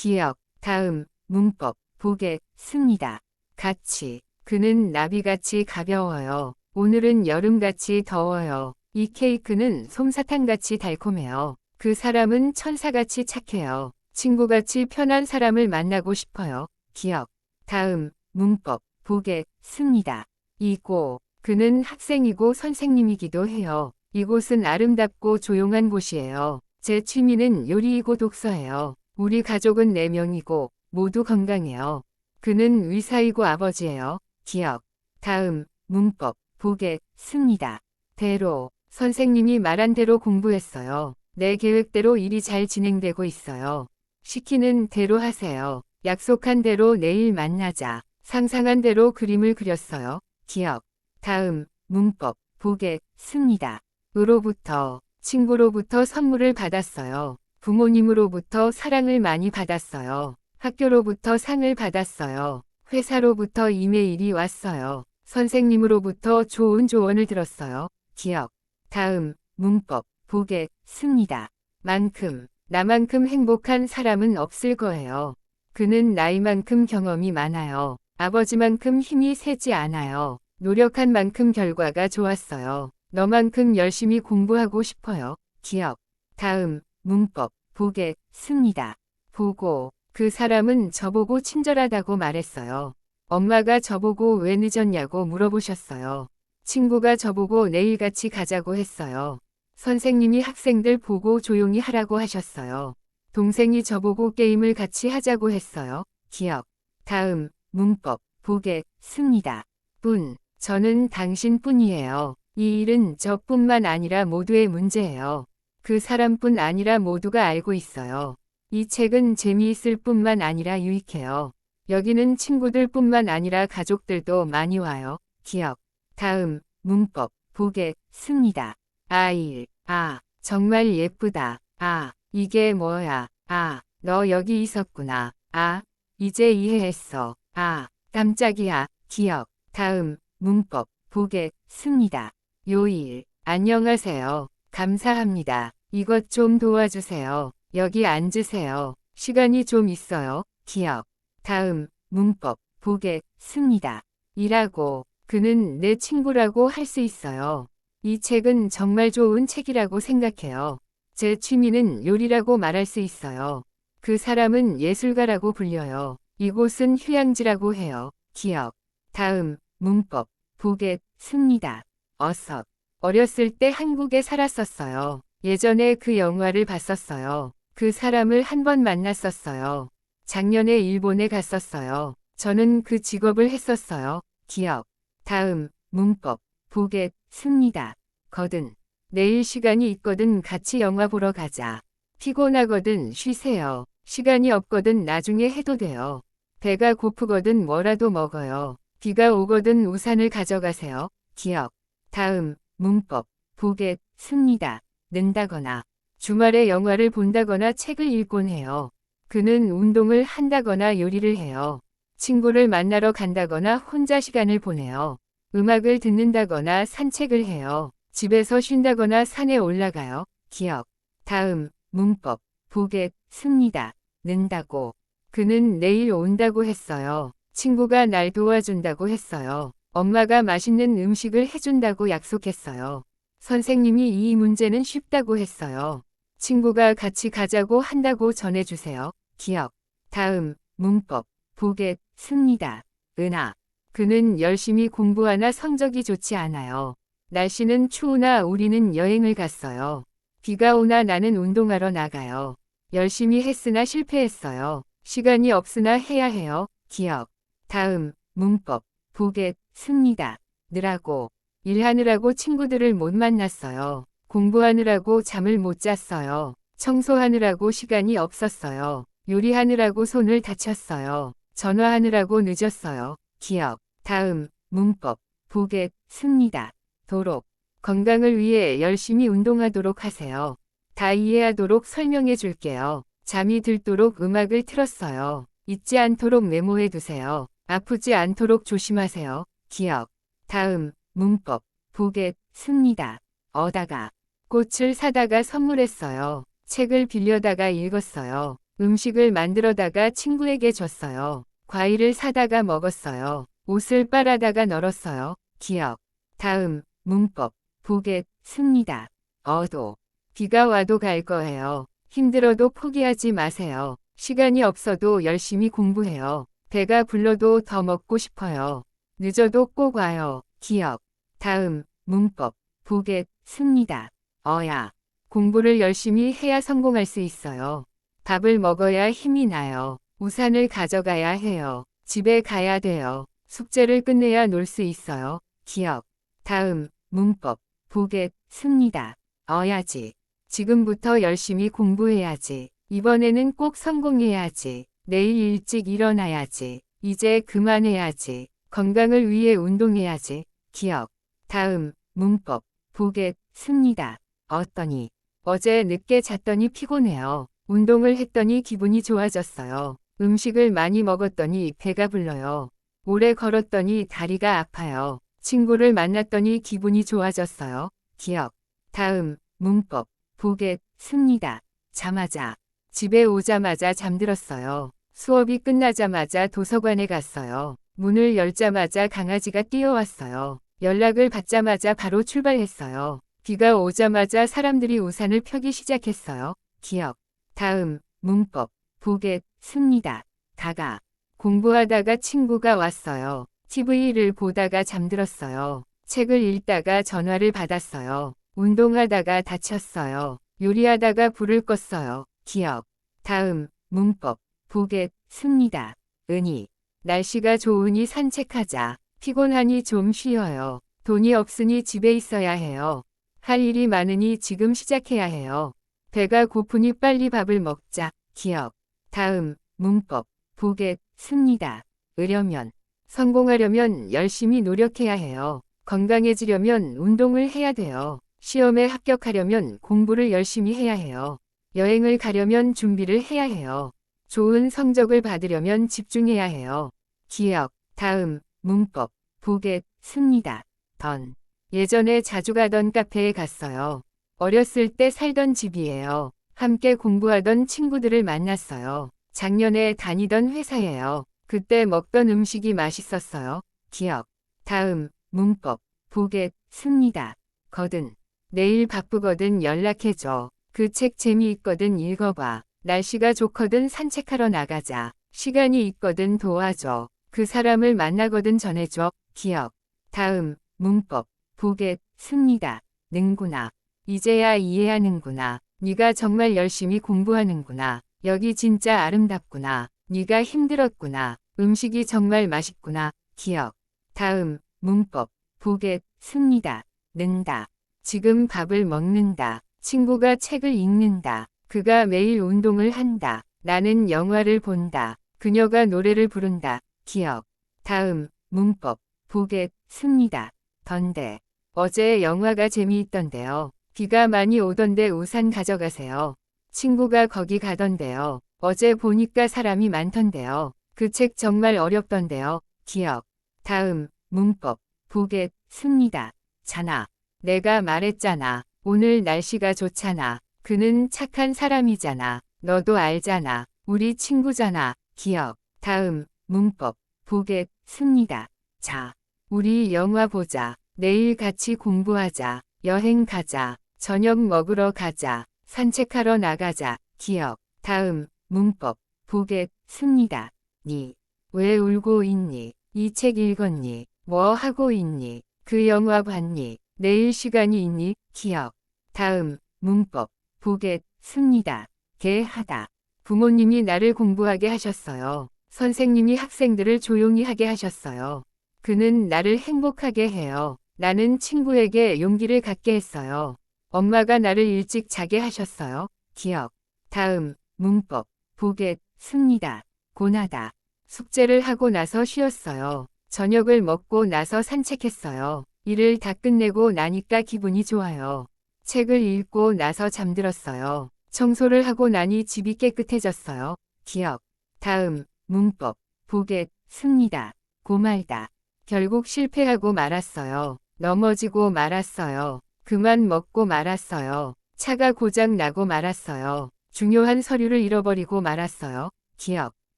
기억, 다음, 문법, 보게, 습니다. 가치. 그는 나비같이 가벼워요. 오늘은 여름같이 더워요. 이 케이크는 솜사탕같이 달콤해요. 그 사람은 천사같이 착해요. 친구같이 편한 사람을 만나고 싶어요. 기억. 다음, 문법, 보게, 습니다. 이고. 그는 학생이고 선생님이기도 해요. 이곳은 아름답고 조용한 곳이에요. 제 취미는 요리이고 독서예요. 우리 가족은 4명이고 모두 건강해요. 그는 의사이고 아버지예요. 기억. 다음, 문법, 보게, 습니다. 대로. 선생님이 말한 대로 공부했어요. 내 계획대로 일이 잘 진행되고 있어요. 시키는 대로 하세요. 약속한 대로 내일 만나자. 상상한 대로 그림을 그렸어요. 기억. 다음, 문법, 보게, 습니다. 으로부터, 친구로부터 선물을 받았어요. 부모님으로부터 사랑을 많이 받았어요. 학교로부터 상을 받았어요. 회사로부터 이메일이 왔어요. 선생님으로부터 좋은 조언을 들었어요. 기억. 다음, 문법, 보게, 습니다. 만큼, 나만큼 행복한 사람은 없을 거예요. 그는 나이만큼 경험이 많아요. 아버지만큼 힘이 세지 않아요. 노력한 만큼 결과가 좋았어요. 너만큼 열심히 공부하고 싶어요. 기억. 다음, 문법, 보게, 습니다. 보고. 그 사람은 저보고 친절하다고 말했어요. 엄마가 저보고 왜 늦었냐고 물어보셨어요. 친구가 저보고 내일 같이 가자고 했어요. 선생님이 학생들 보고 조용히 하라고 하셨어요. 동생이 저보고 게임을 같이 하자고 했어요. 기억. 다음, 문법, 보게, 습니다. 뿐. 저는 당신뿐이에요. 이 일은 저뿐만 아니라 모두의 문제예요. 그 사람뿐 아니라 모두가 알고 있어요. 이 책은 재미있을 뿐만 아니라 유익해요. 여기는 친구들뿐만 아니라 가족들도 많이 와요. 기억. 다음, 문법, 보게, 습니다. 아일, 아, 정말 예쁘다. 아, 이게 뭐야. 아, 너 여기 있었구나. 아, 이제 이해했어. 아, 깜짝이야. 기억. 다음, 문법, 보게, 습니다. 요일, 안녕하세요. 감사합니다. 이것 좀 도와주세요. 여기 앉으세요. 시간이 좀 있어요. 기억. 다음, 문법, 보게, 습니다. 일하고. 그는 내 친구라고 할 수 있어요. 이 책은 정말 좋은 책이라고 생각해요. 제 취미는 요리라고 말할 수 있어요. 그 사람은 예술가라고 불려요. 이곳은 휴양지라고 해요. 기억. 다음, 문법, 보게, 습니다. 어서. 어렸을 때 한국에 살았었어요. 예전에 그 영화를 봤었어요. 그 사람을 한 번 만났었어요. 작년에 일본에 갔었어요. 저는 그 직업을 했었어요. 기억. 다음, 문법, 보게, 습니다. 거든. 내일 시간이 있거든 같이 영화 보러 가자. 피곤하거든 쉬세요. 시간이 없거든 나중에 해도 돼요. 배가 고프거든 뭐라도 먹어요. 비가 오거든 우산을 가져가세요. 기억. 다음, 문법, 보게, 습니다. 는다거나. 주말에 영화를 본다거나 책을 읽곤 해요. 그는 운동을 한다거나 요리를 해요. 친구를 만나러 간다거나 혼자 시간을 보내요. 음악을 듣는다거나 산책을 해요. 집에서 쉰다거나 산에 올라가요. 기억. 다음, 문법, 보게, 습니다. 는다고. 그는 내일 온다고 했어요. 친구가 날 도와준다고 했어요. 엄마가 맛있는 음식을 해준다고 약속했어요. 선생님이 이 문제는 쉽다고 했어요. 친구가 같이 가자고 한다고 전해주세요. 기억. 다음, 문법, 보게, 습니다. 은하. 그는 열심히 공부하나 성적이 좋지 않아요. 날씨는 추우나 우리는 여행을 갔어요. 비가 오나 나는 운동하러 나가요. 열심히 했으나 실패했어요. 시간이 없으나 해야 해요. 기억. 다음, 문법, 보게, 습니다. 느라고. 일하느라고 친구들을 못 만났어요. 공부하느라고 잠을 못 잤어요. 청소하느라고 시간이 없었어요. 요리하느라고 손을 다쳤어요. 전화하느라고 늦었어요. 기억. 다음, 문법, 보게, 습니다. 도록. 건강을 위해 열심히 운동하도록 하세요. 다 이해하도록 설명해 줄게요. 잠이 들도록 음악을 틀었어요. 잊지 않도록 메모해 두세요. 아프지 않도록 조심하세요. 기억. 다음, 문법, 보게, 습니다. 어다가. 꽃을 사다가 선물했어요. 책을 빌려다가 읽었어요. 음식을 만들어다가 친구에게 줬어요. 과일을 사다가 먹었어요. 옷을 빨아다가 널었어요. 기억. 다음, 문법. 보겠, 습니다. 어도. 비가 와도 갈 거예요. 힘들어도 포기하지 마세요. 시간이 없어도 열심히 공부해요. 배가 불러도 더 먹고 싶어요. 늦어도 꼭 와요. 기억. 다음, 문법. 보겠, 습니다. 어야. 공부를 열심히 해야 성공할 수 있어요. 밥을 먹어야 힘이 나요. 우산을 가져가야 해요. 집에 가야 돼요. 숙제를 끝내야 놀 수 있어요. 기억. 다음, 문법. 보겠, 습니다. 어야지. 지금부터 열심히 공부해야지. 이번에는 꼭 성공해야지. 내일 일찍 일어나야지. 이제 그만해야지. 건강을 위해 운동해야지. 기억. 다음, 문법. 보겠, 습니다. 어떠니? 어제 늦게 잤더니 피곤해요. 운동을 했더니 기분이 좋아졌어요. 음식을 많이 먹었더니 배가 불러요. 오래 걸었더니 다리가 아파요. 친구를 만났더니 기분이 좋아졌어요. 기억. 다음, 문법. 보겠, 습니다. 자마자. 집에 오자마자 잠들었어요. 수업이 끝나자마자 도서관에 갔어요. 문을 열자마자 강아지가 뛰어왔어요. 연락을 받자마자 바로 출발했어요. 비가 오자마자 사람들이 우산을 펴기 시작했어요. 기억. 다음, 문법. 보겠, 습니다. 다가. 공부하다가 친구가 왔어요. TV를 보다가 잠들었어요. 책을 읽다가 전화를 받았어요. 운동하다가 다쳤어요. 요리하다가 불을 껐어요. 기억. 다음, 문법. 보겠, 습니다. 은희. 날씨가 좋으니 산책하자. 피곤하니 좀 쉬어요. 돈이 없으니 집에 있어야 해요. 할 일이 많으니 지금 시작해야 해요. 배가 고프니 빨리 밥을 먹자. 기억. 다음, 문법. 보겠, 습니다. 으려면. 성공하려면 열심히 노력해야 해요. 건강해지려면 운동을 해야 돼요. 시험에 합격하려면 공부를 열심히 해야 해요. 여행을 가려면 준비를 해야 해요. 좋은 성적을 받으려면 집중해야 해요. 기억. 다음, 문법. 보겠, 습니다. 던. 예전에 자주 가던 카페에 갔어요. 어렸을 때 살던 집이에요. 함께 공부하던 친구들을 만났어요. 작년에 다니던 회사예요. 그때 먹던 음식이 맛있었어요. 기억. 다음, 문법. 보겠, 습니다. 거든. 내일 바쁘거든 연락해줘. 그 책 재미있거든 읽어봐. 날씨가 좋거든 산책하러 나가자. 시간이 있거든 도와줘. 그 사람을 만나거든 전해줘. 기억. 다음, 문법. 보겠, 습니다. 능구나. 이제야 이해하는구나. 네가 정말 열심히 공부하는구나. 여기 진짜 아름답구나. 네가 힘들었구나. 음식이 정말 맛있구나. 기억. 다음, 문법. 보겠, 습니다. 는다. 지금 밥을 먹는다. 친구가 책을 읽는다. 그가 매일 운동을 한다. 나는 영화를 본다. 그녀가 노래를 부른다. 기억. 다음, 문법. 보겠, 습니다. 던데. 어제 영화가 재미있던데요. 비가 많이 오던데 우산 가져가세요. 친구가 거기 가던데요. 어제 보니까 사람이 많던데요. 그 책 정말 어렵던데요. 기억. 다음, 문법. 보겠, 습니다. 자나. 내가 말했잖아. 오늘 날씨가 좋잖아. 그는 착한 사람이잖아. 너도 알잖아. 우리 친구잖아. 기억. 다음, 문법. 보겠, 습니다. 자. 우리 영화 보자. 내일 같이 공부하자. 여행 가자. 저녁 먹으러 가자. 산책하러 나가자. 기억. 다음, 문법. 보겠, 습니다. 니. 왜 울고 있니? 이 책 읽었니? 뭐 하고 있니? 그 영화 봤니? 내일 시간이 있니? 기억. 다음, 문법. 보겠, 습니다. 개 하다. 부모님이 나를 공부하게 하셨어요. 선생님이 학생들을 조용히 하게 하셨어요. 그는 나를 행복하게 해요. 나는 친구에게 용기를 갖게 했어요. 엄마가 나를 일찍 자게 하셨어요. 기억. 다음, 문법. 보겠, 습니다. 고나다. 숙제를 하고 나서 쉬었어요. 저녁을 먹고 나서 산책했어요. 일을 다 끝내고 나니까 기분이 좋아요. 책을 읽고 나서 잠들었어요. 청소를 하고 나니 집이 깨끗해졌어요. 기억. 다음, 문법. 보겠, 습니다. 고말다. 결국 실패하고 말았어요. 넘어지고 말았어요. 그만 먹고 말았어요. 차가 고장 나고 말았어요. 중요한 서류를 잃어버리고 말았어요. 기억.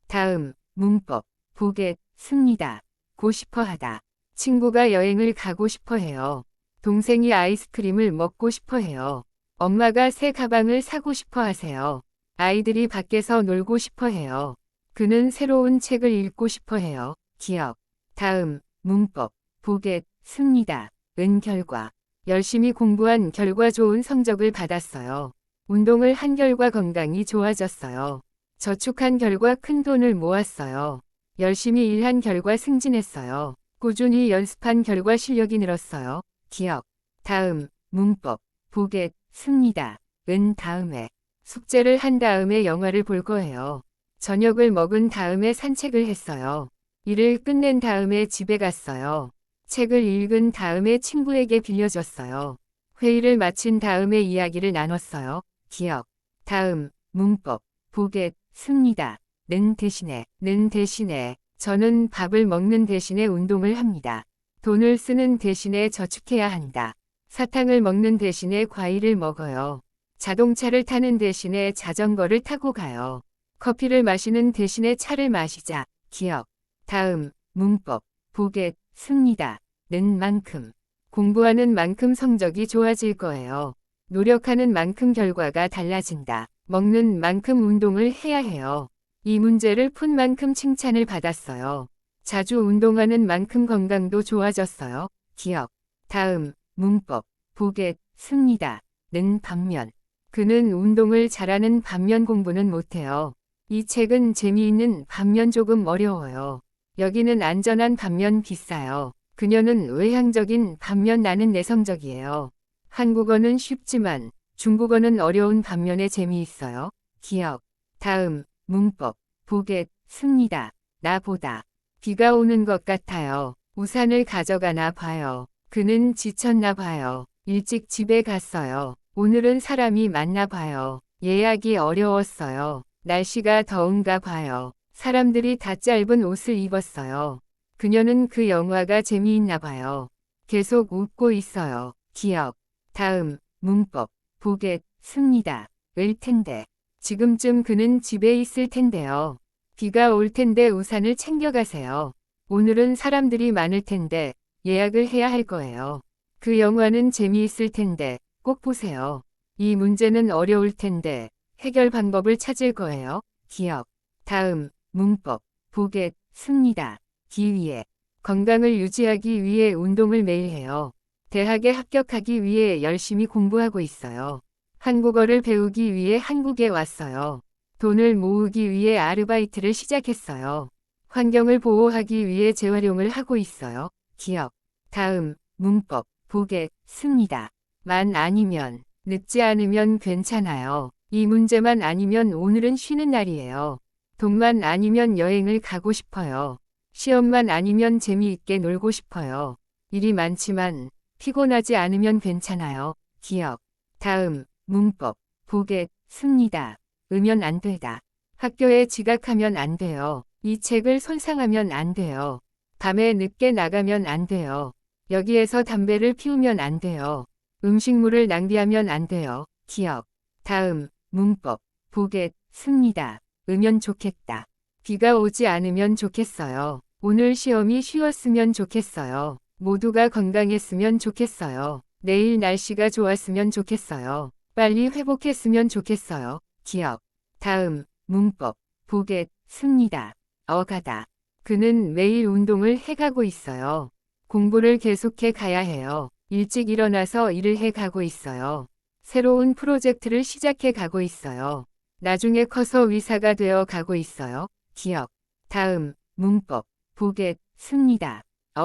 다음, 문법. 보겠, 습니다. 고 싶어 하다. 친구가 여행을 가고 싶어 해요. 동생이 아이스크림을 먹고 싶어 해요. 엄마가 새 가방을 사고 싶어 하세요. 아이들이 밖에서 놀고 싶어 해요. 그는 새로운 책을 읽고 싶어 해요. 기억. 다음, 문법. 보겠, 습니다. 은 결과. 열심히 공부한 결과 좋은 성적을 받았어요. 운동을 한 결과 건강이 좋아졌어요. 저축한 결과 큰 돈을 모았어요. 열심히 일한 결과 승진했어요. 꾸준히 연습한 결과 실력이 늘었어요. 기억. 다음, 문법. 보겠, 습니다. 은 다음에. 숙제를 한 다음에 영화를 볼 거예요. 저녁을 먹은 다음에 산책을 했어요. 일을 끝낸 다음에 집에 갔어요. 책을 읽은 다음에 친구에게 빌려줬어요. 회의를 마친 다음에 이야기를 나눴어요. 기억. 다음, 문법. 보겠, 습니다. 는 대신에. 저는 밥을 먹는 대신에 운동을 합니다. 돈을 쓰는 대신에 저축해야 한다. 사탕을 먹는 대신에 과일을 먹어요. 자동차를 타는 대신에 자전거를 타고 가요. 커피를 마시는 대신에 차를 마시자. 기억. 다음, 문법. 보겠, 습니다. 는 만큼. 공부하는 만큼 성적이 좋아질 거예요. 노력하는 만큼 결과가 달라진다. 먹는 만큼 운동을 해야 해요. 이 문제를 푼 만큼 칭찬을 받았어요. 자주 운동하는 만큼 건강도 좋아졌어요. 기억. 다음, 문법. 보겠, 습니다. 는 반면. 그는 운동을 잘하는 반면 공부는 못해요. 이 책은 재미있는 반면 조금 어려워요. 여기는 안전한 반면 비싸요. 그녀는 외향적인 반면 나는 내성적이에요. 한국어는 쉽지만 중국어는 어려운 반면에 재미있어요. 기억. 다음, 문법. 보겠, 습니다. 나보다. 비가 오는 것 같아요. 우산을 가져가나 봐요. 그는 지쳤나 봐요. 일찍 집에 갔어요. 오늘은 사람이 많나 봐요. 예약이 어려웠어요. 날씨가 더운가 봐요. 사람들이 다 짧은 옷을 입었어요. 그녀는 그 영화가 재미있나 봐요. 계속 웃고 있어요. 기억. 다음, 문법. 보겠, 습니다. 을 텐데. 지금쯤 그는 집에 있을 텐데요. 비가 올 텐데 우산을 챙겨가세요. 오늘은 사람들이 많을 텐데 예약을 해야 할 거예요. 그 영화는 재미있을 텐데 꼭 보세요. 이 문제는 어려울 텐데 해결 방법을 찾을 거예요. 기억. 다음, 문법. 보겠, 습니다. 기위에. 건강을 유지하기 위해 운동을 매일 해요. 대학에 합격하기 위해 열심히 공부하고 있어요. 한국어를 배우기 위해 한국에 왔어요. 돈을 모으기 위해 아르바이트를 시작했어요. 환경을 보호하기 위해 재활용을 하고 있어요. 기억. 다음, 문법. 보겠, 습니다. 만 아니면, 늦지 않으면 괜찮아요. 이 문제만 아니면 오늘은 쉬는 날이에요. 돈만 아니면 여행을 가고 싶어요. 시험만 아니면 재미있게 놀고 싶어요. 일이 많지만 피곤하지 않으면 괜찮아요. 기억. 다음, 문법. 보겠, 습니다. 으면 안 되다. 학교에 지각하면 안 돼요. 이 책을 손상하면 안 돼요. 밤에 늦게 나가면 안 돼요. 여기에서 담배를 피우면 안 돼요. 음식물을 낭비하면 안 돼요. 기억. 다음, 문법. 보겠, 습니다. 으면 좋겠다. 비가 오지 않으면 좋겠어요. 오늘 시험이 쉬웠으면 좋겠어요. 모두가 건강했으면 좋겠어요. 내일 날씨가 좋았으면 좋겠어요. 빨리 회복했으면 좋겠어요. 기억. 다음, 문법. 보겠, 습니다. 가다. 그는 매일 운동을 해가고 있어요. 공부를 계속해 가야 해요. 일찍 일어나서 일을 해 가고 있어요. 새로운 프로젝트를 시작해 가고 있어요. 나중에 커서 의사가 되어 가고 있어요. 기억. 다음, 문법. 보겠, 습니다.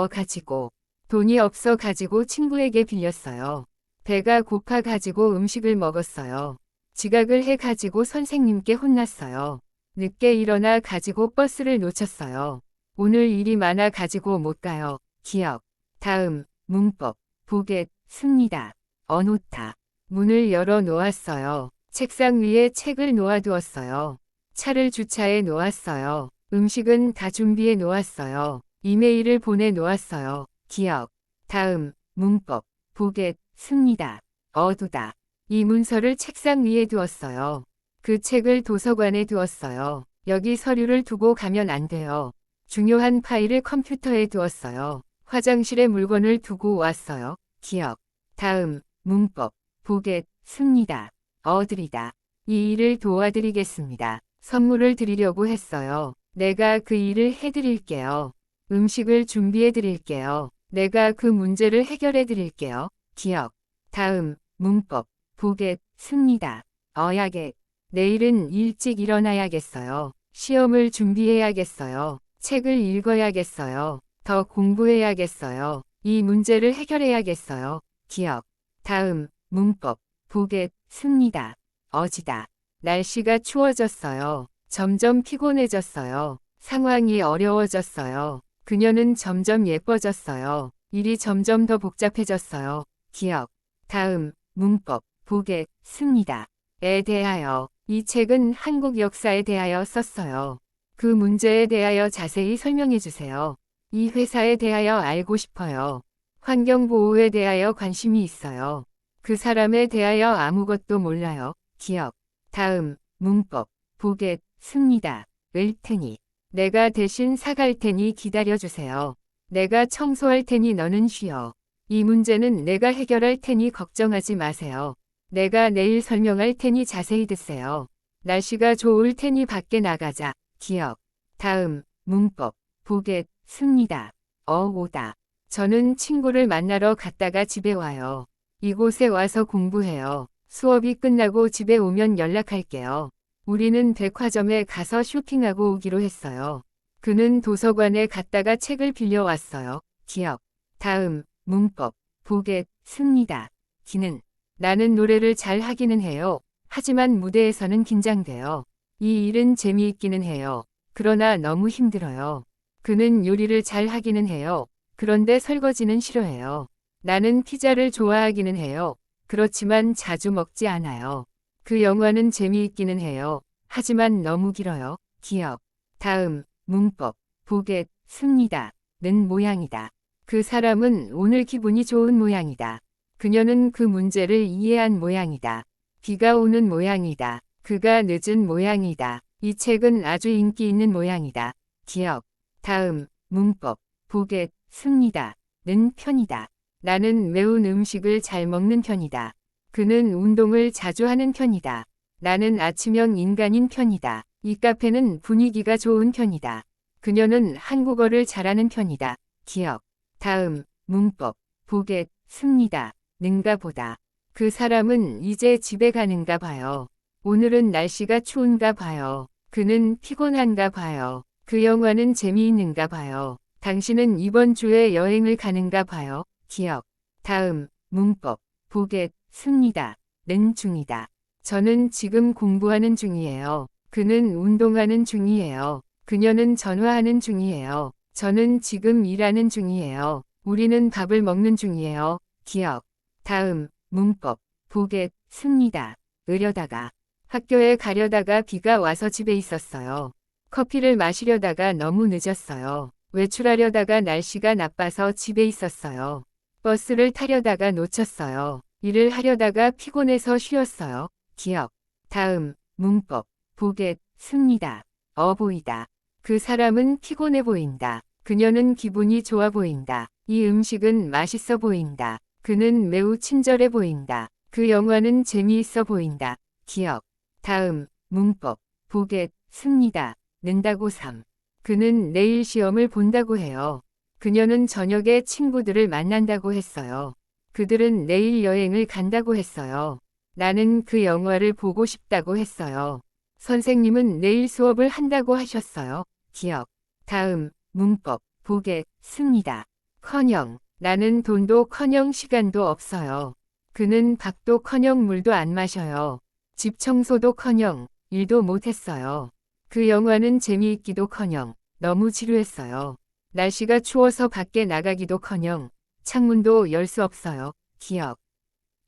가지고. 돈이 없어 가지고 친구에게 빌렸어요. 배가 고파 가지고 음식을 먹었어요. 지각을 해 가지고 선생님께 혼났어요. 늦게 일어나 가지고 버스를 놓쳤어요. 오늘 일이 많아 가지고 못 가요. 기억. 다음, 문법. 보겠, 습니다. 놓다. 문을 열어 놓았어요. 책상 위에 책을 놓아두었어요. 차를 주차해 놓았어요. 음식은 다 준비해 놓았어요. 이메일을 보내 놓았어요. 기억. 다음, 문법. 보겠, 습니다. 두다. 이 문서를 책상 위에 두었어요. 그 책을 도서관에 두었어요. 여기 서류를 두고 가면 안 돼요. 중요한 파일을 컴퓨터에 두었어요. 화장실에 물건을 두고 왔어요. 기억. 다음, 문법. 보겠습니다. 드리다. 이 일을 도와드리겠습니다. 선물을 드리려고 했어요. 내가 그 일을 해드릴게요. 음식을 준비해드릴게요. 내가 그 문제를 해결해드릴게요. 기억. 다음, 문법. 보겠습니다. 어야게. 내일은 일찍 일어나야겠어요. 시험을 준비해야겠어요. 책을 읽어야겠어요. 더 공부해야겠어요. 이 문제를 해결해야겠어요. 기억. 다음, 문법. 보겠습니다. 어지다. 날씨가 추워졌어요. 점점 피곤해졌어요. 상황이 어려워졌어요. 그녀는 점점 예뻐졌어요. 일이 점점 더 복잡해졌어요. 기억. 다음, 문법. 보겠습니다. 에 대하여. 이 책은 한국 역사에 대하여 썼어요. 그 문제에 대하여 자세히 설명해 주세요. 이 회사에 대하여 알고 싶어요. 환경보호에 대하여 관심이 있어요. 그 사람에 대하여 아무것도 몰라요. 기억. 다음, 문법. 보겠습니다. 을 테니. 내가 대신 사갈 테니 기다려주세요. 내가 청소할 테니 너는 쉬어. 이 문제는 내가 해결할 테니 걱정하지 마세요. 내가 내일 설명할 테니 자세히 듣세요. 날씨가 좋을 테니 밖에 나가자. 기억. 다음, 문법. 보겠습니다. 오다. 저는 친구를 만나러 갔다가 집에 와요. 이곳에 와서 공부해요. 수업이 끝나고 집에 오면 연락할게요. 우리는 백화점에 가서 쇼핑하고 오기로 했어요. 그는 도서관에 갔다가 책을 빌려왔어요. 기억. 다음, 문법. 보겠습니다. 기는. 나는 노래를 잘 하기는 해요. 하지만 무대에서는 긴장돼요. 이 일은 재미있기는 해요. 그러나 너무 힘들어요. 그는 요리를 잘 하기는 해요. 그런데 설거지는 싫어해요. 나는 피자를 좋아하기는 해요. 그렇지만 자주 먹지 않아요. 그 영화는 재미있기는 해요. 하지만 너무 길어요. 기억. 다음, 문법. 보겠습니다. 는 모양이다. 그 사람은 오늘 기분이 좋은 모양이다. 그녀는 그 문제를 이해한 모양이다. 비가 오는 모양이다. 그가 늦은 모양이다. 이 책은 아주 인기 있는 모양이다. 기억. 다음, 문법. 보겠습니다. 는 편이다. 나는 매운 음식을 잘 먹는 편이다. 그는 운동을 자주 하는 편이다. 나는 아침형 인간인 편이다. 이 카페는 분위기가 좋은 편이다. 그녀는 한국어를 잘하는 편이다. 기억. 다음, 문법. 보겠습니다. 는가 보다. 그 사람은 이제 집에 가는가 봐요. 오늘은 날씨가 추운가 봐요. 그는 피곤한가 봐요. 그 영화는 재미있는가 봐요. 당신은 이번 주에 여행을 가는가 봐요. 기억. 다음, 문법. 보겠습니다. 는 중이다. 저는 지금 공부하는 중이에요. 그는 운동하는 중이에요. 그녀는 전화하는 중이에요. 저는 지금 일하는 중이에요. 우리는 밥을 먹는 중이에요. 기억. 다음, 문법. 보겠습니다. 으려다가. 학교에 가려다가 비가 와서 집에 있었어요. 커피를 마시려다가 너무 늦었어요. 외출하려다가 날씨가 나빠서 집에 있었어요. 버스를 타려다가 놓쳤어요. 일을 하려다가 피곤해서 쉬었어요. 기억. 다음, 문법. 보겠습니다. 보이다. 그 사람은 피곤해 보인다. 그녀는 기분이 좋아 보인다. 이 음식은 맛있어 보인다. 그는 매우 친절해 보인다. 그 영화는 재미있어 보인다. 기억. 다음, 문법. 보겠습니다. 는다고 3. 그는 내일 시험을 본다고 해요. 그녀는 저녁에 친구들을 만난다고 했어요. 그들은 내일 여행을 간다고 했어요. 나는 그 영화를 보고 싶다고 했어요. 선생님은 내일 수업을 한다고 하셨어요. 기억. 다음, 문법. 보겠습니다. 커녕. 나는 돈도커녕 시간도 없어요. 그는 밥도커녕 물도 안 마셔요. 집 청소도커녕 일도 못했어요. 그 영화는 재미있기도커녕 너무 지루했어요. 날씨가 추워서 밖에 나가기도커녕 창문도 열 수 없어요. 기억.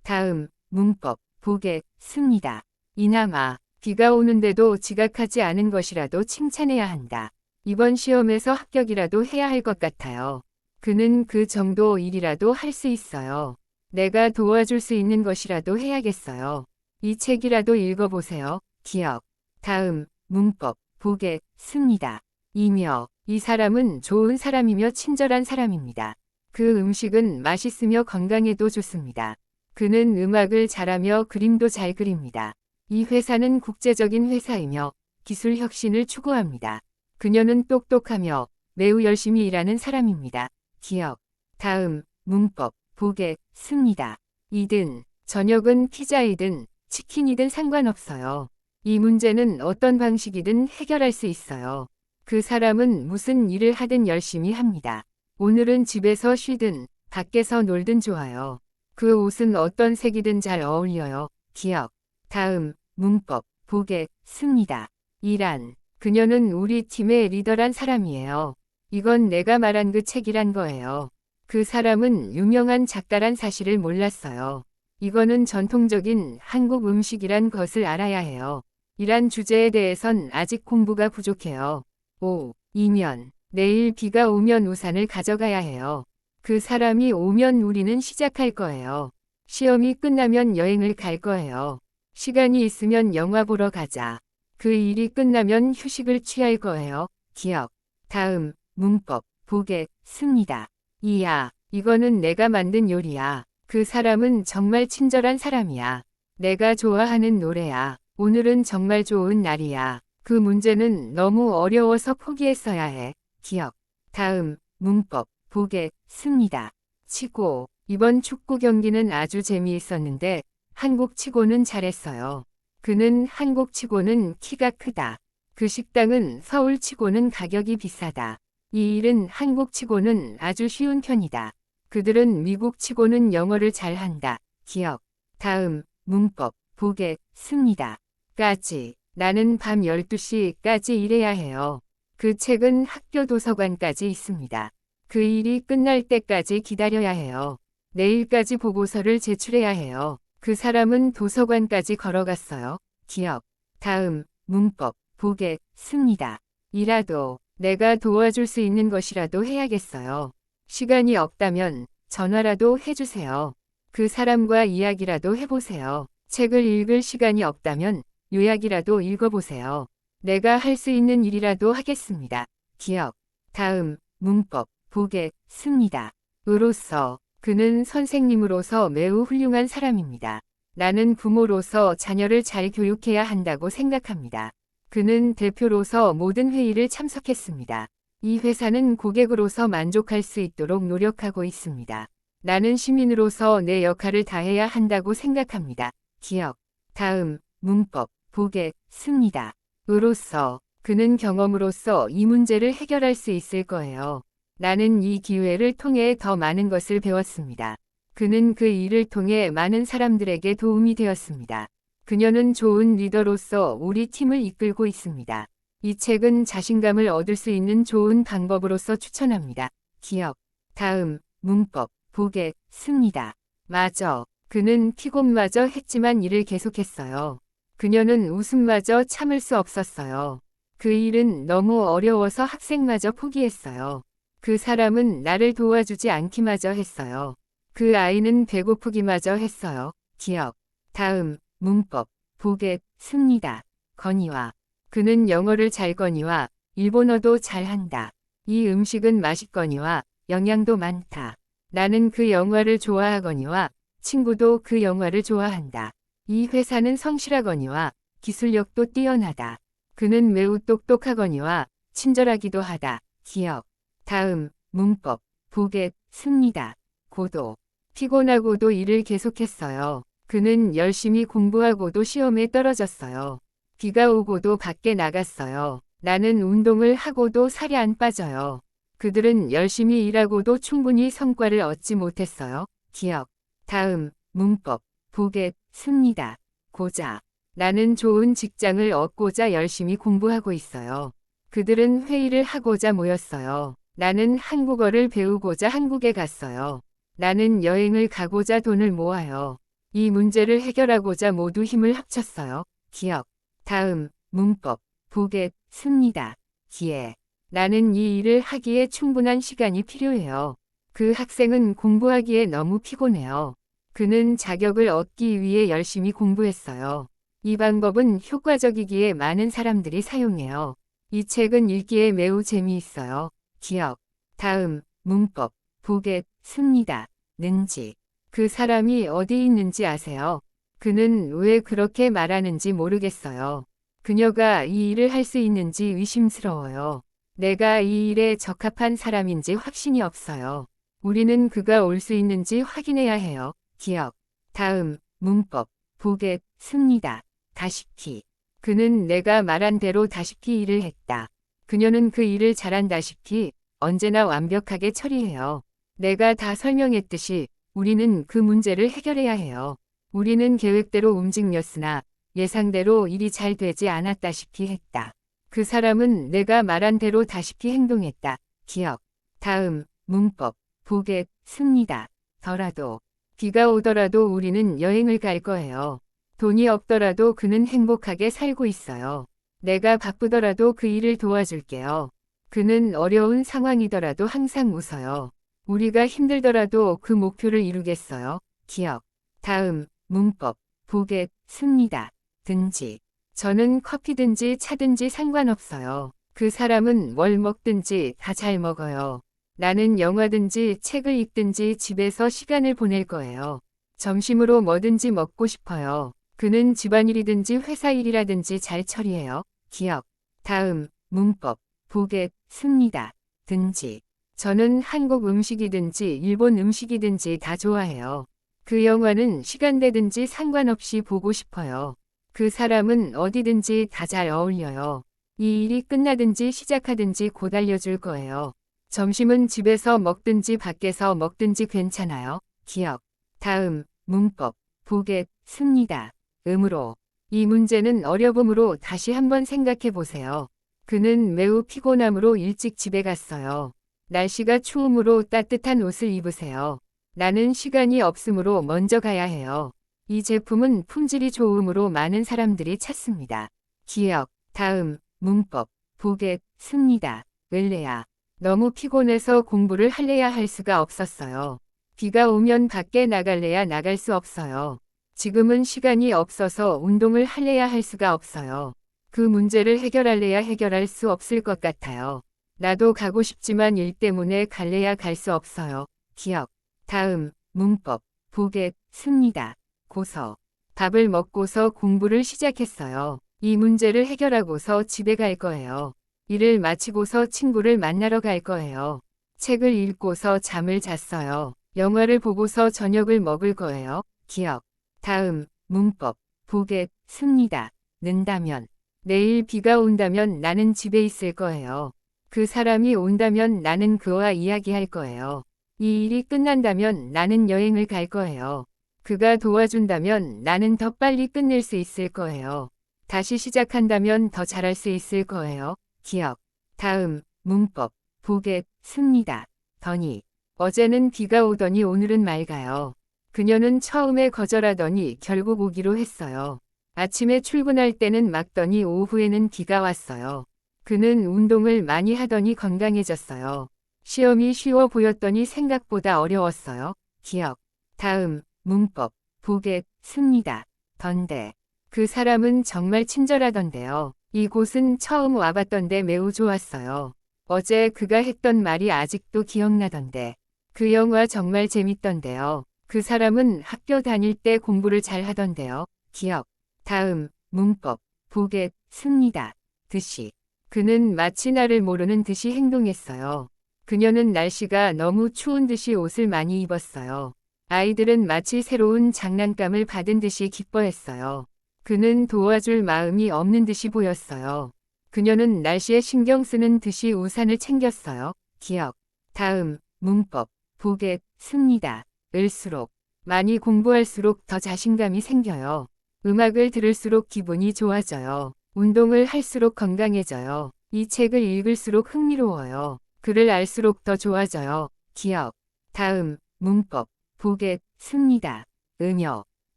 다음, 문법. 보겠습니다. 이나마. 비가 오는데도 지각하지 않은 것이라도 칭찬해야 한다. 이번 시험에서 합격이라도 해야 할 것 같아요. 그는 그 정도 일이라도 할 수 있어요. 내가 도와줄 수 있는 것이라도 해야겠어요. 이 책이라도 읽어보세요. 기억. 다음, 문법, 보게, 습니다. 이며, 이 사람은 좋은 사람이며 친절한 사람입니다. 그 음식은 맛있으며 건강에도 좋습니다. 그는 음악을 잘하며 그림도 잘 그립니다. 이 회사는 국제적인 회사이며 기술 혁신을 추구합니다. 그녀는 똑똑하며 매우 열심히 일하는 사람입니다. 기억. 다음, 문법, 보게, 습니다. 이든, 저녁은 피자이든 치킨이든 상관없어요. 이 문제는 어떤 방식이든 해결할 수 있어요. 그 사람은 무슨 일을 하든 열심히 합니다. 오늘은 집에서 쉬든 밖에서 놀든 좋아요. 그 옷은 어떤 색이든 잘 어울려요. 기억. 다음, 문법, 보게, 습니다. 이란, 그녀는 우리 팀의 리더란 사람이에요. 이건 내가 말한 그 책이란 거예요. 그 사람은 유명한 작가란 사실을 몰랐어요. 이거는 전통적인 한국 음식이란 것을 알아야 해요. 이란 주제에 대해선 아직 공부가 부족해요. 5. 이면, 내일 비가 오면 우산을 가져가야 해요. 그 사람이 오면 우리는 시작할 거예요. 시험이 끝나면 여행을 갈 거예요. 시간이 있으면 영화 보러 가자. 그 일이 끝나면 휴식을 취할 거예요. 기억. 다음, 문법, 보게, 습니다. 이야, 이거는 내가 만든 요리야. 그 사람은 정말 친절한 사람이야. 내가 좋아하는 노래야. 오늘은 정말 좋은 날이야. 그 문제는 너무 어려워서 포기했어야 해. 기억. 다음, 문법, 보게, 습니다. 치고, 이번 축구 경기는 아주 재미있었는데 한국 치고는 잘했어요. 그는 한국 치고는 키가 크다. 그 식당은 서울 치고는 가격이 비싸다. 이 일은 한국 치고는 아주 쉬운 편이다. 그들은 미국 치고는 영어를 잘한다. 기억. 다음, 문법, 보게, 습니다. 까지. 나는 밤 12시까지 일해야 해요. 그 책은 학교 도서관까지 있습니다. 그 일이 끝날 때까지 기다려야 해요. 내일까지 보고서를 제출해야 해요. 그 사람은 도서관까지 걸어갔어요. 기억. 다음, 문법, 보게, 습니다. 이라도 내가 도와줄 수 있는 것이라도 해야겠어요. 시간이 없다면 전화라도 해주세요. 그 사람과 이야기라도 해보세요. 책을 읽을 시간이 없다면 요약이라도 읽어보세요. 내가 할 수 있는 일이라도 하겠습니다. 기억. 다음, 문법, 보게, 습니다. 으로서, 그는 선생님으로서 매우 훌륭한 사람입니다. 나는 부모로서 자녀를 잘 교육해야 한다고 생각합니다. 그는 대표로서 모든 회의를 참석했습니다. 이 회사는 고객으로서 만족할 수 있도록 노력하고 있습니다. 나는 시민으로서 내 역할을 다해야 한다고 생각합니다. 기억. 다음, 문법, 보게, 습니다. 으로서, 그는 경험으로서 이 문제를 해결할 수 있을 거예요. 나는 이 기회를 통해 더 많은 것을 배웠습니다. 그는 그 일을 통해 많은 사람들에게 도움이 되었습니다. 그녀는 좋은 리더로서 우리 팀을 이끌고 있습니다. 이 책은 자신감을 얻을 수 있는 좋은 방법으로서 추천합니다. 기억. 다음, 문법, 보게, 습니다. 맞아. 그는 피곤마저 했지만 일을 계속했어요. 그녀는 웃음마저 참을 수 없었어요. 그 일은 너무 어려워서 학생마저 포기했어요. 그 사람은 나를 도와주지 않기마저 했어요. 그 아이는 배고프기마저 했어요. 기억. 다음, 문법, 보게, 습니다. 건의와. 그는 영어를 잘 거니와 일본어도 잘한다. 이 음식은 맛있거니와 영양도 많다. 나는 그 영화를 좋아하거니와 친구도 그 영화를 좋아한다. 이 회사는 성실하거니와 기술력도 뛰어나다. 그는 매우 똑똑하거니와 친절하기도 하다. 기억. 다음, 문법, 보게, 습니다. 고도. 피곤하고도 일을 계속했어요. 그는 열심히 공부하고도 시험에 떨어졌어요. 비가 오고도 밖에 나갔어요. 나는 운동을 하고도 살이 안 빠져요. 그들은 열심히 일하고도 충분히 성과를 얻지 못했어요. 기억. 다음, 문법, 보게, 습니다. 고자. 나는 좋은 직장을 얻고자 열심히 공부하고 있어요. 그들은 회의를 하고자 모였어요. 나는 한국어를 배우고자 한국에 갔어요. 나는 여행을 가고자 돈을 모아요. 이 문제를 해결하고자 모두 힘을 합쳤어요. 기억. 다음, 문법, 보게, 습니다. 기회. 나는 이 일을 하기에 충분한 시간이 필요해요. 그 학생은 공부하기에 너무 피곤해요. 그는 자격을 얻기 위해 열심히 공부했어요. 이 방법은 효과적이기에 많은 사람들이 사용해요. 이 책은 읽기에 매우 재미있어요. 기억, 다음, 문법, 보게, 씁니다. 는지. 그 사람이 어디 있는지 아세요? 그는 왜 그렇게 말하는지 모르겠어요. 그녀가 이 일을 할 수 있는지 의심스러워요. 내가 이 일에 적합한 사람인지 확신이 없어요. 우리는 그가 올 수 있는지 확인해야 해요. 기억, 다음, 문법, 보게, 씁니다. 다시피. 그는 내가 말한 대로 다시피 일을 했다. 그녀는 그 일을 잘한다시피 언제나 완벽하게 처리해요. 내가 다 설명했듯이 우리는 그 문제를 해결해야 해요. 우리는 계획대로 움직였으나 예상대로 일이 잘 되지 않았다시피 했다. 그 사람은 내가 말한 대로 다시피 행동했다. 기억, 다음, 문법, 보게, 씁니다. 더라도. 비가 오더라도 우리는 여행을 갈 거예요. 돈이 없더라도 그는 행복하게 살고 있어요. 내가 바쁘더라도 그 일을 도와줄게요. 그는 어려운 상황이더라도 항상 웃어요. 우리가 힘들더라도 그 목표를 이루겠어요. 기억, 다음, 문법, 보게, 씁니다. 든지. 저는 커피든지 차든지 상관없어요. 그 사람은 뭘 먹든지 다 잘 먹어요. 나는 영화든지 책을 읽든지 집에서 시간을 보낼 거예요. 점심으로 뭐든지 먹고 싶어요. 그는 집안일이든지 회사 일이라든지 잘 처리해요. 기억, 다음, 문법, 보게, 씁니다. 든지. 저는 한국 음식이든지 일본 음식이든지 다 좋아해요. 그 영화는 시간대든지 상관없이 보고 싶어요. 그 사람은 어디든지 다 잘 어울려요. 이 일이 끝나든지 시작하든지 곧 알려줄 거예요. 점심은 집에서 먹든지 밖에서 먹든지 괜찮아요. 기억, 다음, 문법, 보게, 씁니다. 음으로. 이 문제는 어려움으로 다시 한번 생각해 보세요. 그는 매우 피곤함으로 일찍 집에 갔어요. 날씨가 추우므로 따뜻한 옷을 입으세요. 나는 시간이 없으므로 먼저 가야 해요. 이 제품은 품질이 좋으므로 많은 사람들이 찾습니다. 기억, 다음, 문법, 보게, 씁니다. 을래야. 너무 피곤해서 공부를 할래야 할 수가 없었어요. 비가 오면 밖에 나갈래야 나갈 수 없어요. 지금은 시간이 없어서 운동을 할래야 할 수가 없어요. 그 문제를 해결할래야 해결할 수 없을 것 같아요. 나도 가고 싶지만 일 때문에 갈래야 갈 수 없어요. 기억, 다음, 문법, 보게, 씁니다. 고서. 밥을 먹고서 공부를 시작했어요. 이 문제를 해결하고서 집에 갈 거예요. 일을 마치고서 친구를 만나러 갈 거예요. 책을 읽고서 잠을 잤어요. 영화를 보고서 저녁을 먹을 거예요. 기억, 다음, 문법, 보게, 씁니다. 는다면. 내일 비가 온다면 나는 집에 있을 거예요. 그 사람이 온다면 나는 그와 이야기할 거예요. 이 일이 끝난다면 나는 여행을 갈 거예요. 그가 도와준다면 나는 더 빨리 끝낼 수 있을 거예요. 다시 시작한다면 더 잘할 수 있을 거예요. 기억, 다음, 문법, 보게, 씁니다. 더니. 어제는 비가 오더니 오늘은 맑아요. 그녀는 처음에 거절하더니 결국 오기로 했어요. 아침에 출근할 때는 막더니 오후에는 비가 왔어요. 그는 운동을 많이 하더니 건강해졌어요. 시험이 쉬워 보였더니 생각보다 어려웠어요. 기억, 다음, 문법, 보게, 씁니다. 던데. 그 사람은 정말 친절하던데요. 이곳은 처음 와봤던데 매우 좋았어요. 어제 그가 했던 말이 아직도 기억나던데. 그 영화 정말 재밌던데요. 그 사람은 학교 다닐 때 공부를 잘 하던데요. 기억, 다음, 문법, 보게, 씁니다. 듯이. 그는 마치 나를 모르는 듯이 행동했어요. 그녀는 날씨가 너무 추운 듯이 옷을 많이 입었어요. 아이들은 마치 새로운 장난감을 받은 듯이 기뻐했어요. 그는 도와줄 마음이 없는 듯이 보였어요. 그녀는 날씨에 신경 쓰는 듯이 우산을 챙겼어요. 기억, 다음, 문법, 보게, 씁니다. 을수록. 많이 공부할수록 더 자신감이 생겨요. 음악을 들을수록 기분이 좋아져요. 운동을 할수록 건강해져요. 이 책을 읽을수록 흥미로워요. 글을 알수록 더 좋아져요. 기억, 다음, 문법, 보게, 씁니다. 음여.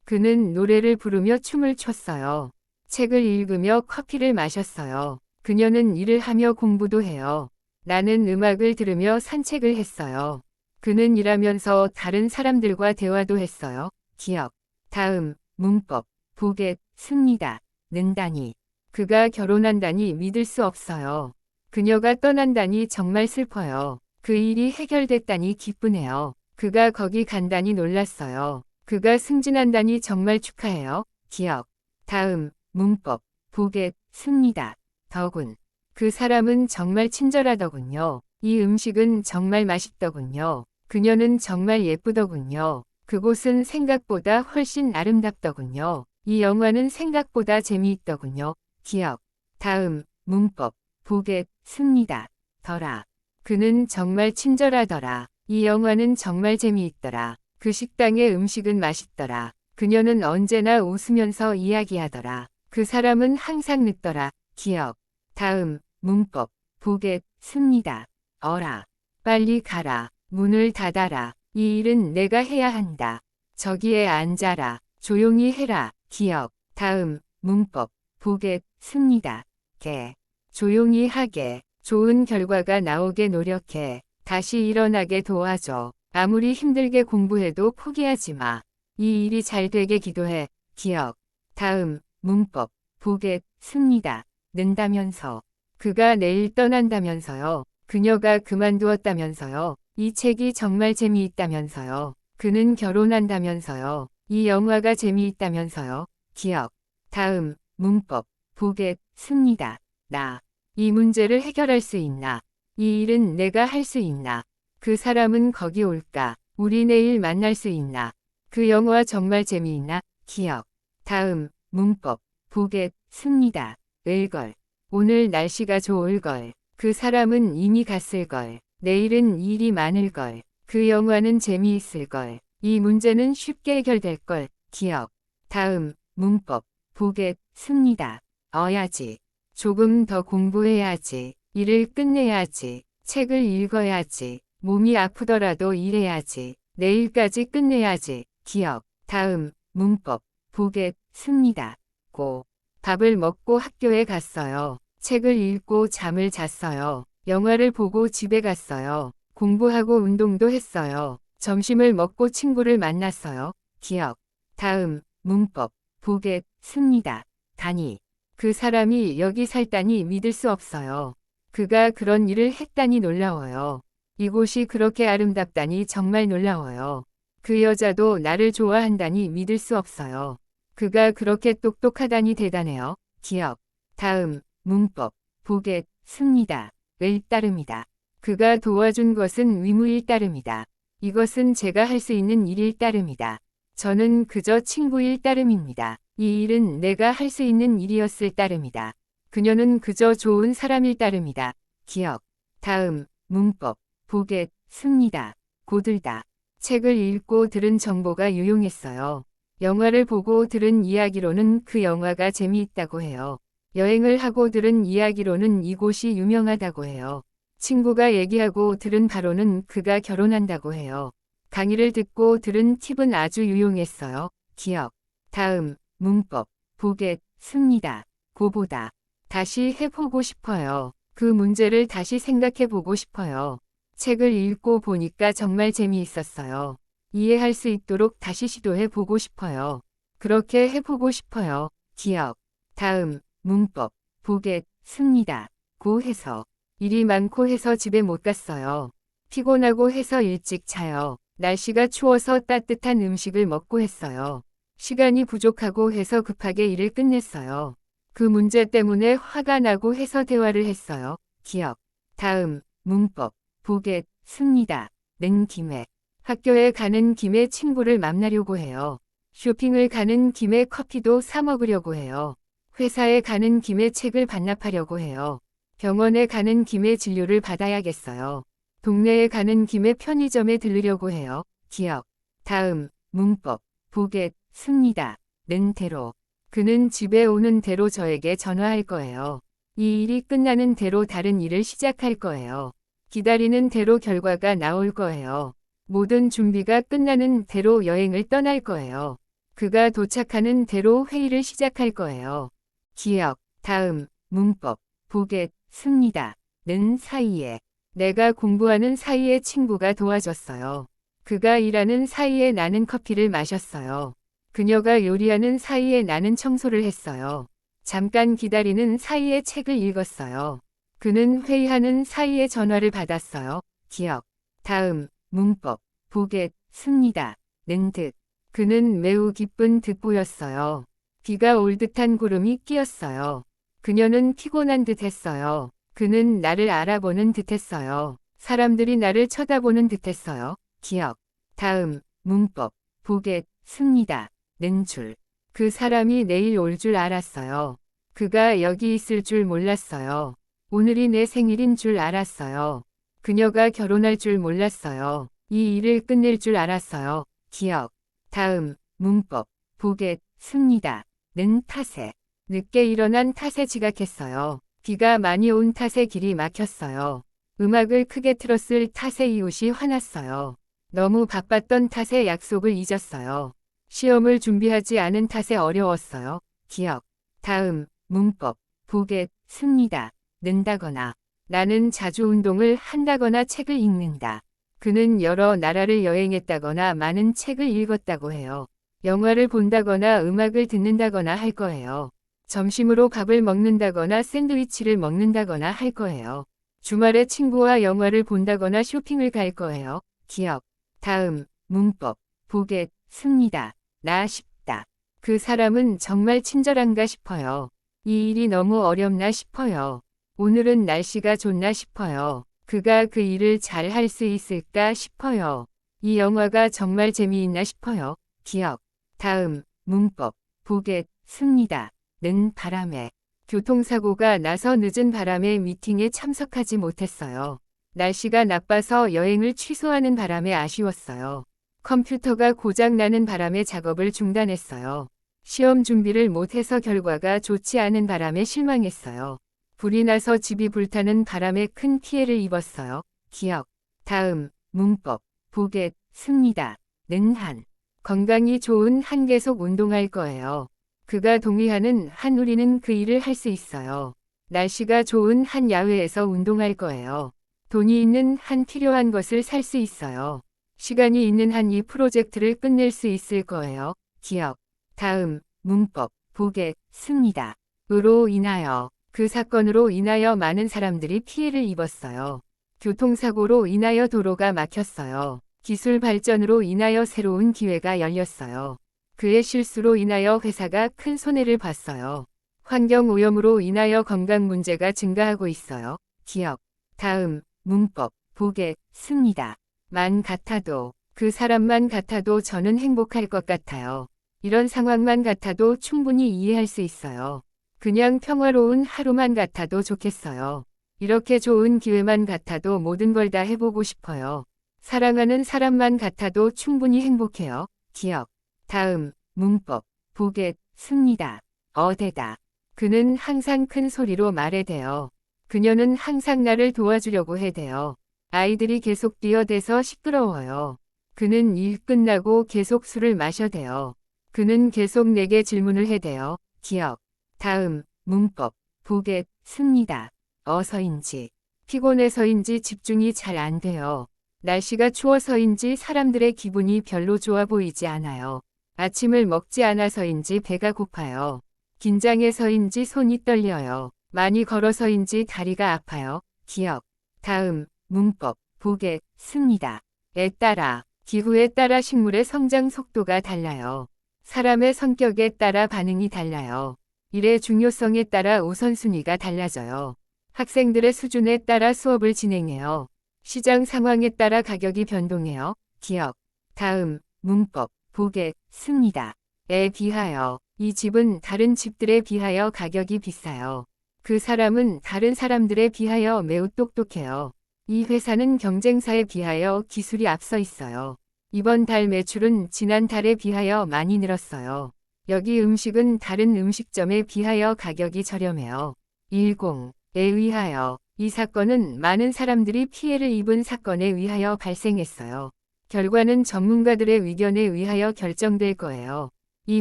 그는 노래를 부르며 춤을 췄어요. 책을 읽으며 커피를 마셨어요. 그녀는 일을 하며 공부도 해요. 나는 음악을 들으며 산책을 했어요. 그는 일하면서 다른 사람들과 대화도 했어요. 기억, 다음, 문법, 보게, 습니다. 는다니. 그가 결혼한다니 믿을 수 없어요. 그녀가 떠난다니 정말 슬퍼요. 그 일이 해결됐다니 기쁘네요. 그가 거기 간다니 놀랐어요. 그가 승진한다니 정말 축하해요. 기억. 다음, 문법, 보게, 습니다. 더군. 그 사람은 정말 친절하더군요. 이 음식은 정말 맛있더군요. 그녀는 정말 예쁘더군요. 그곳은 생각보다 훨씬 아름답더군요. 이 영화는 생각보다 재미있더군요. 기억. 다음, 문법, 보게, 습니다. 더라. 그는 정말 친절하더라. 이 영화는 정말 재미있더라. 그 식당의 음식은 맛있더라. 그녀는 언제나 웃으면서 이야기하더라. 그 사람은 항상 늦더라. 기억. 다음, 문법, 보게, 습니다. 어라. 빨리 가라. 문을 닫아라. 이 일은 내가 해야 한다. 저기에 앉아라. 조용히 해라. 기억. 다음, 문법, 보게, 습니다. 개. 조용히 하게. 좋은 결과가 나오게 노력해. 다시 일어나게 도와줘. 아무리 힘들게 공부해도 포기하지 마. 이 일이 잘 되게 기도해. 기억. 다음, 문법, 보게, 습니다. 는다면서. 그가 내일 떠난다면서요. 그녀가 그만두었다면서요. 이 책이 정말 재미있다면서요. 그는 결혼한다면서요. 이 영화가 재미있다면서요. 기억. 다음, 문법, 보게, 습니다. 나. 이 문제를 해결할 수 있나? 이 일은 내가 할 수 있나? 그 사람은 거기 올까? 우리 내일 만날 수 있나? 그 영화 정말 재미있나? 기억. 다음, 문법, 보게, 습니다. 을걸. 오늘 날씨가 좋을걸. 그 사람은 이미 갔을걸. 내일은 일이 많을걸. 그 영화는 재미있을걸. 이 문제는 쉽게 해결될걸. 기억. 다음, 문법, 보게, 습니다. 어야지. 조금 더 공부해야지. 일을 끝내야지. 책을 읽어야지. 몸이 아프더라도 일해야지. 내일까지 끝내야지. 기억. 다음, 문법, 보게, 습니다. 고. 밥을 먹고 학교에 갔어요. 책을 읽고 잠을 잤어요. 영화를 보고 집에 갔어요. 공부하고 운동도 했어요. 점심을 먹고 친구를 만났어요. 기억. 다음, 문법, 보게, 습니다. 다니. 그 사람이 여기 살다니 믿을 수 없어요. 그가 그런 일을 했다니 놀라워요. 이곳이 그렇게 아름답다니 정말 놀라워요. 그 여자도 나를 좋아한다니 믿을 수 없어요. 그가 그렇게 똑똑하다니 대단해요. 기억. 다음, 문법, 보게, 습니다. 을 따름이다. 그가 도와준 것은 위무일 따름이다. 이것은 제가 할 수 있는 일일 따름이다. 저는 그저 친구일 따름입니다. 이 일은 내가 할 수 있는 일이었을 따름이다. 그녀는 그저 좋은 사람일 따름이다. 기억. 다음, 문법, 보게, 습니다. 고들다. 책을 읽고 들은 정보가 유용했어요. 영화를 보고 들은 이야기로는 그 영화가 재미있다고 해요. 여행을 하고 들은 이야기로는 이곳이 유명하다고 해요. 친구가 얘기하고 들은 바로는 그가 결혼한다고 해요. 강의를 듣고 들은 팁은 아주 유용했어요. 기억. 다음, 문법, 보게, 습니다. 고보다. 다시 해보고 싶어요. 그 문제를 다시 생각해보고 싶어요. 책을 읽고 보니까 정말 재미있었어요. 이해할 수 있도록 다시 시도해보고 싶어요. 그렇게 해보고 싶어요. 기억. 다음, 문법, 보게, 습니다. 고 해서. 일이 많고 해서 집에 못 갔어요. 피곤하고 해서 일찍 자요. 날씨가 추워서 따뜻한 음식을 먹고 했어요. 시간이 부족하고 해서 급하게 일을 끝냈어요. 그 문제 때문에 화가 나고 해서 대화를 했어요. 기억. 다음, 문법, 보게, 습니다. 는 김에. 학교에 가는 김에 친구를 만나려고 해요. 쇼핑을 가는 김에 커피도 사 먹으려고 해요. 회사에 가는 김에 책을 반납하려고 해요. 병원에 가는 김에 진료를 받아야겠어요. 동네에 가는 김에 편의점에 들르려고 해요. 기억. 다음, 문법, 보게, 습니다. 는 대로. 그는 집에 오는 대로 저에게 전화할 거예요. 이 일이 끝나는 대로 다른 일을 시작할 거예요. 기다리는 대로 결과가 나올 거예요. 모든 준비가 끝나는 대로 여행을 떠날 거예요. 그가 도착하는 대로 회의를 시작할 거예요. 기억. 다음, 문법, 보게, 습니다. 는 사이에. 내가 공부하는 사이에 친구가 도와줬어요. 그가 일하는 사이에 나는 커피를 마셨어요. 그녀가 요리하는 사이에 나는 청소를 했어요. 잠깐 기다리는 사이에 책을 읽었어요. 그는 회의하는 사이에 전화를 받았어요. 기억. 다음. 문법. 보겠습니다. 는 듯. 그는 매우 기쁜 듯 보였어요. 비가 올 듯한 구름이 끼었어요. 그녀는 피곤한 듯 했어요. 그는 나를 알아보는 듯 했어요. 사람들이 나를 쳐다보는 듯 했어요. 기억. 다음. 문법. 보겠습니다. 는 줄. 그 사람이 내일 올 줄 알았어요. 그가 여기 있을 줄 몰랐어요. 오늘이 내 생일인 줄 알았어요. 그녀가 결혼할 줄 몰랐어요. 이 일을 끝낼 줄 알았어요. 기억. 다음. 문법. 보겠습니다. 는 탓에. 늦게 일어난 탓에 지각했어요. 비가 많이 온 탓에 길이 막혔어요. 음악을 크게 틀었을 탓에 이웃이 화났어요. 너무 바빴던 탓에 약속을 잊었어요. 시험을 준비하지 않은 탓에 어려웠어요. 기억. 다음. 문법. 보겠습니다. 는다거나. 나는 자주 운동을 한다거나 책을 읽는다. 그는 여러 나라를 여행했다거나 많은 책을 읽었다고 해요. 영화를 본다거나 음악을 듣는다거나 할 거예요. 점심으로 밥을 먹는다거나 샌드위치를 먹는다거나 할 거예요. 주말에 친구와 영화를 본다거나 쇼핑을 갈 거예요. 기억. 다음. 문법. 보겠습니다. 나 싶다. 그 사람은 정말 친절한가 싶어요. 이 일이 너무 어렵나 싶어요. 오늘은 날씨가 좋나 싶어요. 그가 그 일을 잘 할 수 있을까 싶어요. 이 영화가 정말 재미있나 싶어요. 기억. 다음. 문법. 보겠습니다. 는 바람에. 교통사고가 나서 늦은 바람에 미팅에 참석하지 못했어요. 날씨가 나빠서 여행을 취소하는 바람에 아쉬웠어요. 컴퓨터가 고장나는 바람에 작업을 중단했어요. 시험 준비를 못해서 결과가 좋지 않은 바람에 실망했어요. 불이 나서 집이 불타는 바람에 큰 피해를 입었어요. 기억. 다음. 문법. 보겠습니다. 는 한. 건강이 좋은 한 계속 운동할 거예요. 그가 동의하는 한 우리는 그 일을 할 수 있어요. 날씨가 좋은 한 야외에서 운동할 거예요. 돈이 있는 한 필요한 것을 살 수 있어요. 시간이 있는 한 이 프로젝트를 끝낼 수 있을 거예요. 기억. 다음. 문법. 보겠습니다. 으로 인하여. 그 사건으로 인하여 많은 사람들이 피해를 입었어요. 교통사고로 인하여 도로가 막혔어요. 기술 발전으로 인하여 새로운 기회가 열렸어요. 그의 실수로 인하여 회사가 큰 손해를 봤어요. 환경오염으로 인하여 건강 문제가 증가하고 있어요. 기억. 다음. 문법. 보겠습니다. 만 같아도. 그 사람만 같아도 저는 행복할 것 같아요. 이런 상황만 같아도 충분히 이해할 수 있어요. 그냥 평화로운 하루만 같아도 좋겠어요. 이렇게 좋은 기회만 같아도 모든 걸 다 해보고 싶어요. 사랑하는 사람만 같아도 충분히 행복해요. 기억. 다음. 문법. 보겠습니다. 어대다. 그는 항상 큰 소리로 말해대요. 그녀는 항상 나를 도와주려고 해대요. 아이들이 계속 뛰어대서 시끄러워요. 그는 일 끝나고 계속 술을 마셔대요. 그는 계속 내게 질문을 해대요. 기억. 다음. 문법. 보겠습니다. 어서인지. 피곤해서인지 집중이 잘 안 돼요. 날씨가 추워서인지 사람들의 기분이 별로 좋아 보이지 않아요. 아침을 먹지 않아서인지 배가 고파요. 긴장해서인지 손이 떨려요. 많이 걸어서인지 다리가 아파요. 기억. 다음. 문법. 보겠습니다. 에 따라. 기후에 따라 식물의 성장 속도가 달라요. 사람의 성격에 따라 반응이 달라요. 일의 중요성에 따라 우선순위가 달라져요. 학생들의 수준에 따라 수업을 진행해요. 시장 상황에 따라 가격이 변동해요. 기억. 다음. 문법. 보겠습니다. 에 비하여. 이 집은 다른 집들에 비하여 가격이 비싸요. 그 사람은 다른 사람들에 비하여 매우 똑똑해요. 이 회사는 경쟁사에 비하여 기술이 앞서 있어요. 이번 달 매출은 지난 달에 비하여 많이 늘었어요. 여기 음식은 다른 음식점에 비하여 가격이 저렴해요. 10에 의하여. 이 사건은 많은 사람들이 피해를 입은 사건에 의하여 발생했어요. 결과는 전문가들의 의견에 의하여 결정될 거예요. 이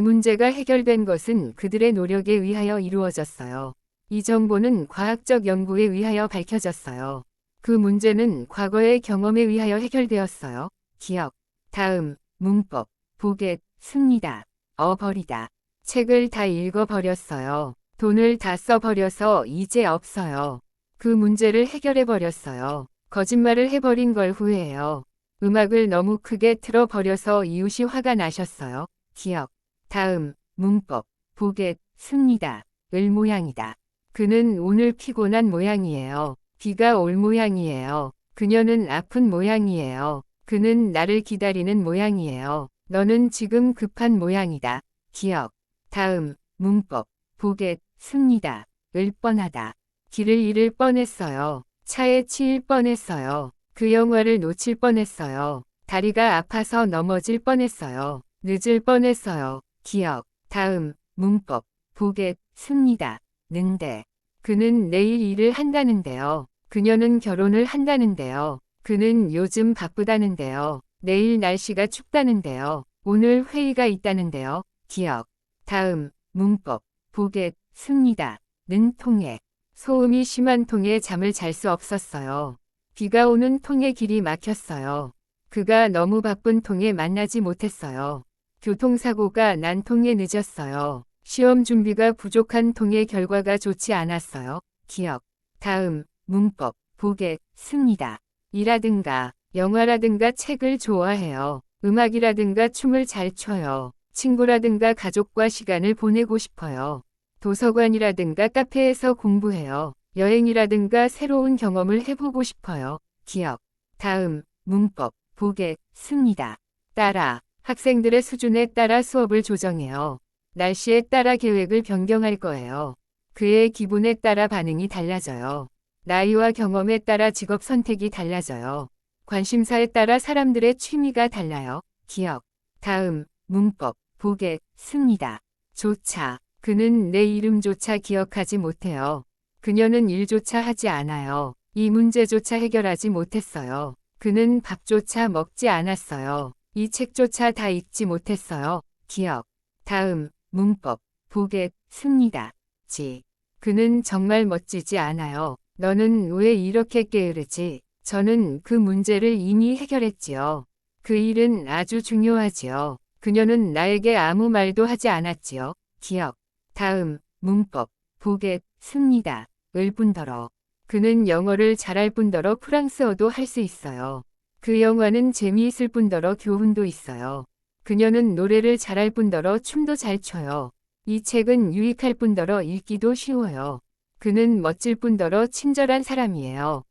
문제가 해결된 것은 그들의 노력에 의하여 이루어졌어요. 이 정보는 과학적 연구에 의하여 밝혀졌어요. 그 문제는 과거의 경험에 의하여 해결되었어요. 기억. 다음. 문법. 보겠습니다. 버리다. 책을 다 읽어버렸어요. 돈을 다 써버려서 이제 없어요. 그 문제를 해결해버렸어요. 거짓말을 해버린 걸 후회해요. 음악을 너무 크게 틀어버려서 이웃이 화가 나셨어요. 기억. 다음, 문법. 보겠, 습니다. 을 모양이다. 그는 오늘 피곤한 모양이에요. 비가 올 모양이에요. 그녀는 아픈 모양이에요. 그는 나를 기다리는 모양이에요. 너는 지금 급한 모양이다. 기억. 다음, 문법. 보겠, 습니다. 을 뻔하다. 길을 잃을 뻔했어요. 차에 치일 뻔했어요. 그 영화를 놓칠 뻔했어요. 다리가 아파서 넘어질 뻔했어요. 늦을 뻔했어요. 기억. 다음, 문법. 보겠, 습니다. 는데. 그는 내일 일을 한다는데요. 그녀는 결혼을 한다는데요. 그는 요즘 바쁘다는데요. 내일 날씨가 춥다는데요. 오늘 회의가 있다는데요. 기억. 다음, 문법. 보겠, 습니다. 는 통에. 소음이 심한 통에 잠을 잘 수 없었어요. 비가 오는 통에 길이 막혔어요. 그가 너무 바쁜 통에 만나지 못했어요. 교통사고가 난 통에 늦었어요. 시험 준비가 부족한 통의 결과가 좋지 않았어요. 기억. 다음, 문법. 보겠, 습니다. 이라든가, 영화라든가 책을 좋아해요. 음악이라든가 춤을 잘 춰요. 친구라든가 가족과 시간을 보내고 싶어요. 도서관이라든가 카페에서 공부해요. 여행이라든가 새로운 경험을 해보고 싶어요. 기억. 다음, 문법. 보겠, 습니다. 따라. 학생들의 수준에 따라 수업을 조정해요. 날씨에 따라 계획을 변경할 거예요. 그의 기분에 따라 반응이 달라져요. 나이와 경험에 따라 직업 선택이 달라져요. 관심사에 따라 사람들의 취미가 달라요. 기억. 다음, 문법. 보겠, 습니다. 조차. 그는 내 이름조차 기억하지 못해요. 그녀는 일조차 하지 않아요. 이 문제조차 해결하지 못했어요. 그는 밥조차 먹지 않았어요. 이 책조차 다 읽지 못했어요. 기억. 다음, 문법. 보겠, 습니다. 지. 그는 정말 멋지지 않아요. 너는 왜 이렇게 게으르지? 저는 그 문제를 이미 해결했지요. 그 일은 아주 중요하지요. 그녀는 나에게 아무 말도 하지 않았지요. 기억. 다음, 문법. 보겠, 습니다. 을 뿐더러. 그는 영어를 잘할 뿐더러 프랑스어도 할 수 있어요. 그 영화는 재미있을 뿐더러 교훈도 있어요. 그녀는 노래를 잘할 뿐더러 춤도 잘 춰요. 이 책은 유익할 뿐더러 읽기도 쉬워요. 그는 멋질 뿐더러 친절한 사람이에요.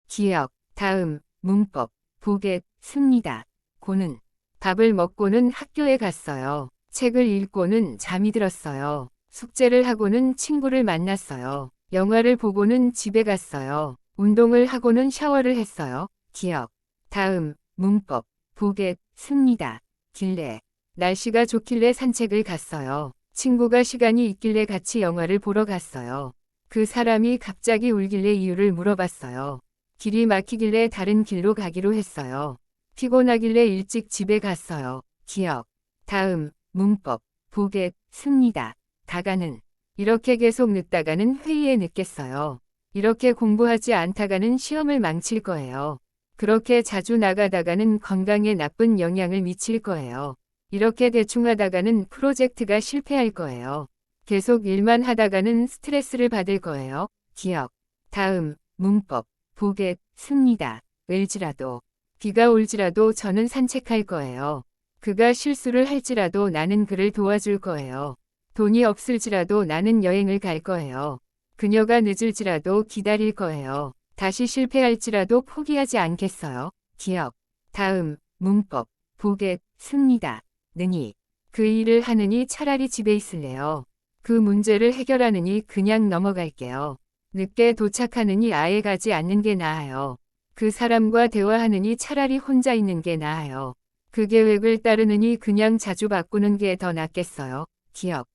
기억. 다음, 문법. 보겠, 습니다. 고는. 밥을 먹고는 학교에 갔어요. 책을 읽고는 잠이 들었어요. 숙제를 하고는 친구를 만났어요. 영화를 보고는 집에 갔어요. 운동을 하고는 샤워를 했어요. 기억. 다음, 문법. 보겠, 습니다. 길래. 날씨가 좋길래 산책을 갔어요. 친구가 시간이 있길래 같이 영화를 보러 갔어요. 그 사람이 갑자기 울길래 이유를 물어봤어요. 길이 막히길래 다른 길로 가기로 했어요. 피곤하길래 일찍 집에 갔어요. 기억. 다음, 문법. 보겠, 습니다. 다가는. 이렇게 계속 늦다가는 회의에 늦겠어요. 이렇게 공부하지 않다가는 시험을 망칠 거예요. 그렇게 자주 나가다가는 건강에 나쁜 영향을 미칠 거예요. 이렇게 대충 하다가는 프로젝트가 실패할 거예요. 계속 일만 하다가는 스트레스를 받을 거예요. 기억. 다음, 문법. 보겠, 습니다. 을지라도. 비가 올지라도 저는 산책할 거예요. 그가 실수를 할지라도 나는 그를 도와줄 거예요. 돈이 없을지라도 나는 여행을 갈 거예요. 그녀가 늦을지라도 기다릴 거예요. 다시 실패할지라도 포기하지 않겠어요. 기억. 다음, 문법. 보겠, 습니다. 느니. 그 일을 하느니 차라리 집에 있을래요. 그 문제를 해결하느니 그냥 넘어갈게요. 늦게 도착하느니 아예 가지 않는 게 나아요. 그 사람과 대화하느니 차라리 혼자 있는 게 나아요. 그 계획을 따르느니 그냥 자주 바꾸는 게 더 낫겠어요. 기억.